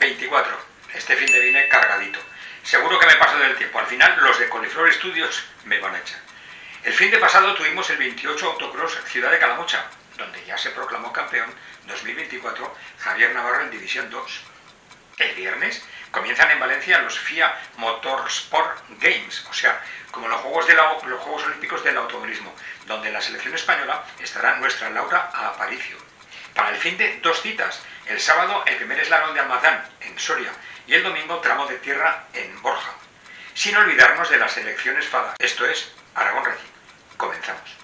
24. Este fin de viene cargadito. Seguro que me paso del tiempo. Al final los de Coliflor Studios me van a echar. El fin de pasado tuvimos el 28 Autocross Ciudad de Calamocha, donde ya se proclamó campeón 2024 Javier Navarro en División 2. El viernes comienzan en Valencia los FIA Motorsport Games, o sea, como los Juegos Olímpicos del Automovilismo, donde en la selección española estará nuestra Laura Aparicio. Para el fin de 2 citas, el sábado el primer eslalon de Almazán, en Soria, y el domingo tramo de tierra en Borja. Sin olvidarnos de las selecciones FADA, esto es Aragón Racing. Comenzamos.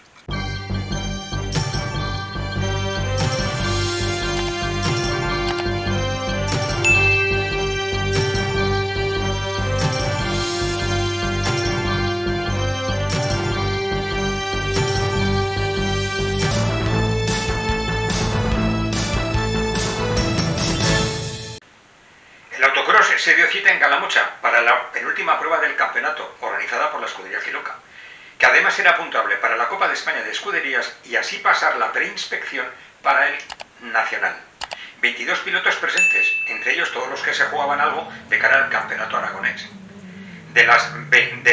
El autocross se dio cita en Calamocha para la penúltima prueba del campeonato, organizada por la escudería Quiloca, que además era apuntable para la Copa de España de Escuderías y así pasar la preinspección para el Nacional. 22 pilotos presentes, entre ellos todos los que se jugaban algo de cara al campeonato aragonés. De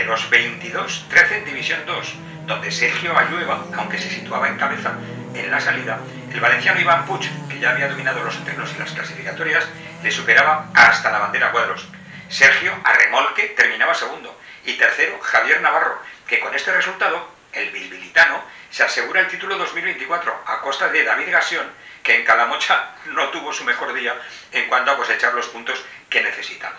los 22, 13 en División 2, donde Sergio Ayueva, aunque se situaba en cabeza en la salida, el valenciano Iván Puig, que ya había dominado los entrenos y las clasificatorias, le superaba hasta la bandera a cuadros. Sergio, a remolque, terminaba segundo. Y tercero, Javier Navarro, que con este resultado, el bilbilitano, se asegura el título 2024 a costa de David Gasión, que en Calamocha no tuvo su mejor día en cuanto a cosechar los puntos que necesitaba.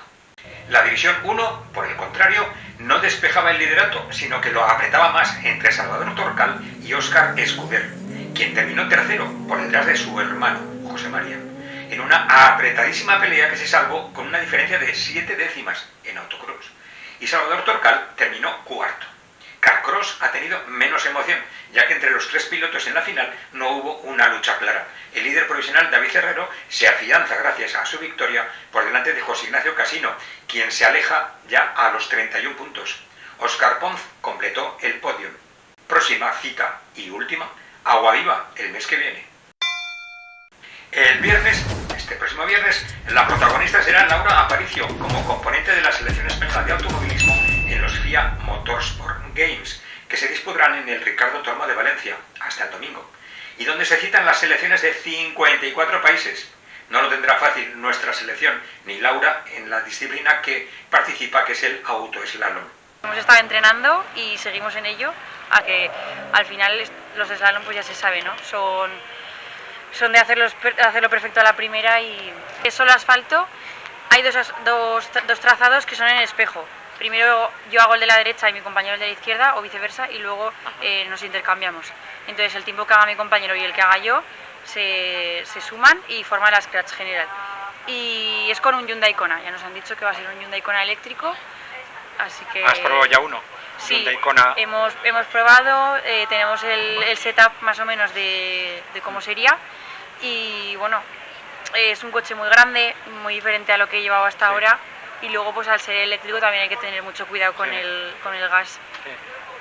La División 1, por el contrario, no despejaba el liderato, sino que lo apretaba más entre Salvador Torcal y Óscar Escuder, quien terminó tercero por detrás de su hermano, José María, en una apretadísima pelea que se salvó con una diferencia de 7 décimas en autocross. Y Salvador Torcal terminó cuarto. Carcross ha tenido menos emoción, ya que entre los 3 pilotos en la final no hubo una lucha clara. El líder provisional David Herrero se afianza gracias a su victoria por delante de José Ignacio Casino, quien se aleja ya a los 31 puntos. Óscar Ponz completó el podio. Próxima cita y última, Aguaviva, el mes que viene. Este próximo viernes, la protagonista será Laura Aparicio, como componente de la selección española de automovilismo en los FIA Motorsport Games, que se disputarán en el Ricardo Tormo de Valencia hasta el domingo, y donde se citan las selecciones de 54 países. No lo tendrá fácil nuestra selección, ni Laura, en la disciplina que participa, que es el autoeslalom. Hemos estado entrenando y seguimos en ello, a que al final los slalom pues ya se sabe, ¿no? Son de hacerlo perfecto a la primera, y es solo asfalto. Hay dos trazados que son en espejo. Primero yo hago el de la derecha y mi compañero el de la izquierda, o viceversa, y luego nos intercambiamos. Entonces el tiempo que haga mi compañero y el que haga yo se suman y forman la scratch general. Y es con un Hyundai Kona. Ya nos han dicho que va a ser un Hyundai Kona eléctrico, así que... ¿Has probado ya uno? Sí, Hyundai Kona. Hemos probado, tenemos el setup más o menos de cómo sería, y bueno, es un coche muy grande, muy diferente a lo que he llevado hasta ahora, y luego pues al ser eléctrico también hay que tener mucho cuidado con el gas,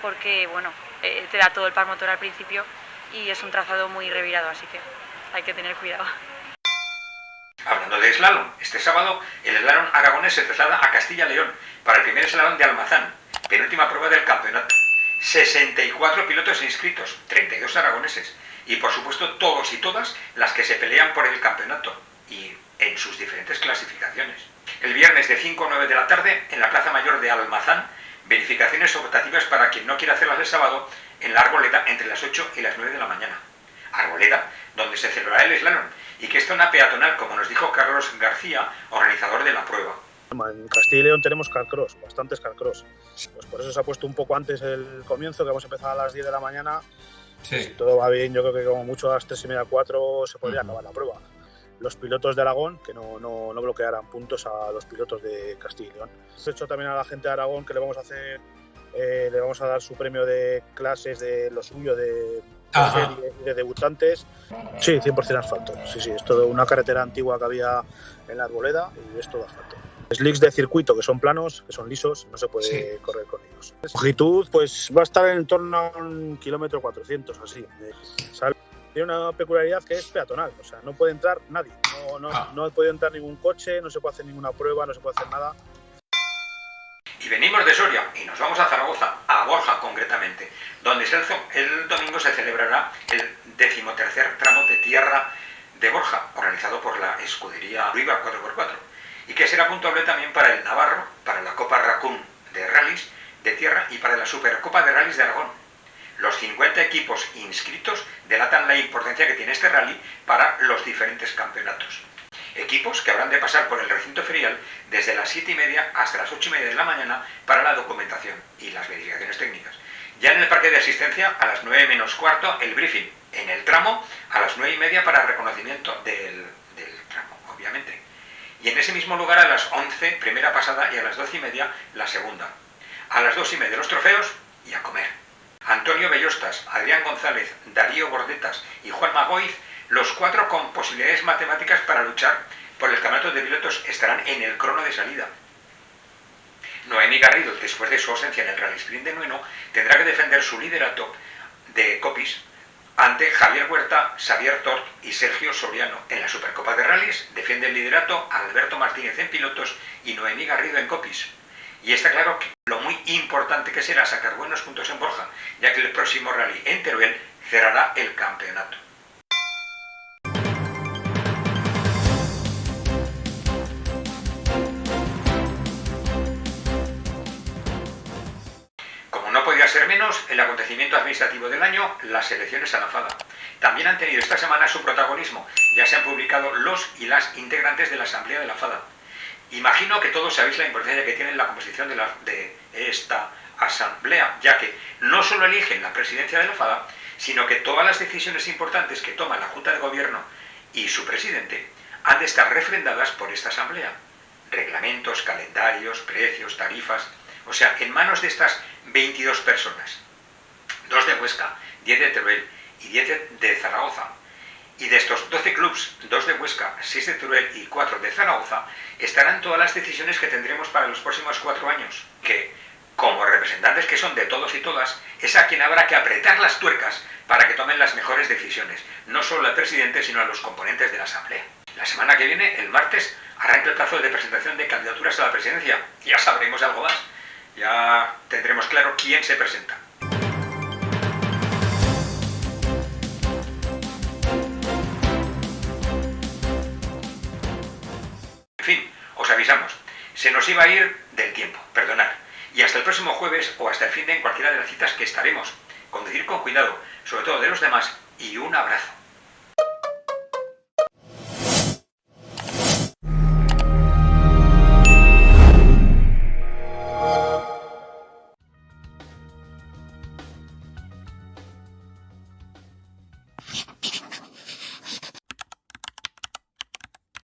porque bueno, te da todo el par motor al principio y es un trazado muy revirado, así que hay que tener cuidado. Hablando de slalom, este sábado el slalom aragonés se traslada a Castilla y León para el primer slalom de Almazán, penúltima prueba del campeonato. 64 pilotos inscritos, 32 aragoneses, y por supuesto todos y todas las que se pelean por el campeonato y en sus diferentes clasificaciones. El viernes de 5 a 9 de la tarde, en la Plaza Mayor de Almazán, verificaciones optativas para quien no quiera hacerlas el sábado en la Arboleda entre las 8 y las 9 de la mañana. Arboleda, donde se celebrará el slalom, y que es zona peatonal, como nos dijo Carlos García, organizador de la prueba. En Castilla y León tenemos carcross, bastantes carcross. Pues por eso se ha puesto un poco antes el comienzo, que vamos a empezar a las 10 de la mañana. Sí. Si todo va bien, yo creo que como mucho a las 3:30, 4 se podría acabar la prueba. Los pilotos de Aragón, que no bloquearán puntos a los pilotos de Castilla y León. Hemos hecho también a la gente de Aragón que le vamos a dar su premio de clases de lo suyo de debutantes. Sí, 100% asfalto. Sí, es todo una carretera antigua que había en la Arboleda y es todo asfalto. Slicks de circuito que son planos, que son lisos, no se puede correr con ellos. Longitud pues va a estar en torno a 1,4 km, así. tiene una peculiaridad que es peatonal, o sea, no puede entrar nadie, no puede entrar ningún coche, no se puede hacer ninguna prueba, no se puede hacer nada. Y venimos de Soria y nos vamos a Zaragoza, a Borja concretamente, donde el domingo se celebrará el 13º tramo de tierra de Borja, organizado por la escudería Riva 4x4, y que será puntuable también para el Navarro, para la Copa Raccoon de Rallys de tierra y para la Supercopa de Rallys de Aragón. Los 50 equipos inscritos delatan la importancia que tiene este rally para los diferentes campeonatos. Equipos que habrán de pasar por el recinto ferial desde las 7:30 hasta las 8:30 de la mañana para la documentación y las verificaciones técnicas. Ya en el parque de asistencia a las 9 menos cuarto el briefing. En el tramo a las 9:30 para reconocimiento del tramo, obviamente. Y en ese mismo lugar a las 11 primera pasada y a las 12:30 la segunda. A las 2:30 los trofeos y a comer. Antonio Bellostas, Adrián González, Darío Bordetas y Juan Magoiz, los 4 con posibilidades matemáticas para luchar por el campeonato de pilotos, estarán en el crono de salida. Noemí Garrido, después de su ausencia en el Rally Sprint de Nueno, tendrá que defender su liderato de Copis ante Javier Huerta, Xavier Tort y Sergio Soriano. En la Supercopa de Rallys defiende el liderato Alberto Martínez en pilotos y Noemí Garrido en Copis. Y está claro que lo muy importante que será sacar buenos puntos en Borja, ya que el próximo rally en Teruel cerrará el campeonato. Como no podía ser menos, el acontecimiento administrativo del año, las elecciones a la FADA. También han tenido esta semana su protagonismo, ya se han publicado los y las integrantes de la Asamblea de la FADA. Imagino que todos sabéis la importancia que tiene la composición de esta asamblea, ya que no solo eligen la presidencia de la FADA, sino que todas las decisiones importantes que toma la Junta de Gobierno y su presidente han de estar refrendadas por esta asamblea. Reglamentos, calendarios, precios, tarifas, o sea, en manos de estas 22 personas. 2 de Huesca, 10 de Teruel y 10 de Zaragoza. Y de estos 12 clubs, 2 de Huesca, 6 de Teruel y 4 de Zaragoza, estarán todas las decisiones que tendremos para los próximos 4 años, que, como representantes que son de todos y todas, es a quien habrá que apretar las tuercas para que tomen las mejores decisiones, no solo al presidente, sino a los componentes de la Asamblea. La semana que viene, el martes, arranca el plazo de presentación de candidaturas a la presidencia. Ya sabremos algo más. Ya tendremos claro quién se presenta. En fin, os avisamos, se nos iba a ir del tiempo, perdonad, y hasta el próximo jueves o hasta el fin de en cualquiera de las citas que estaremos. Conducir con cuidado, sobre todo de los demás, y un abrazo.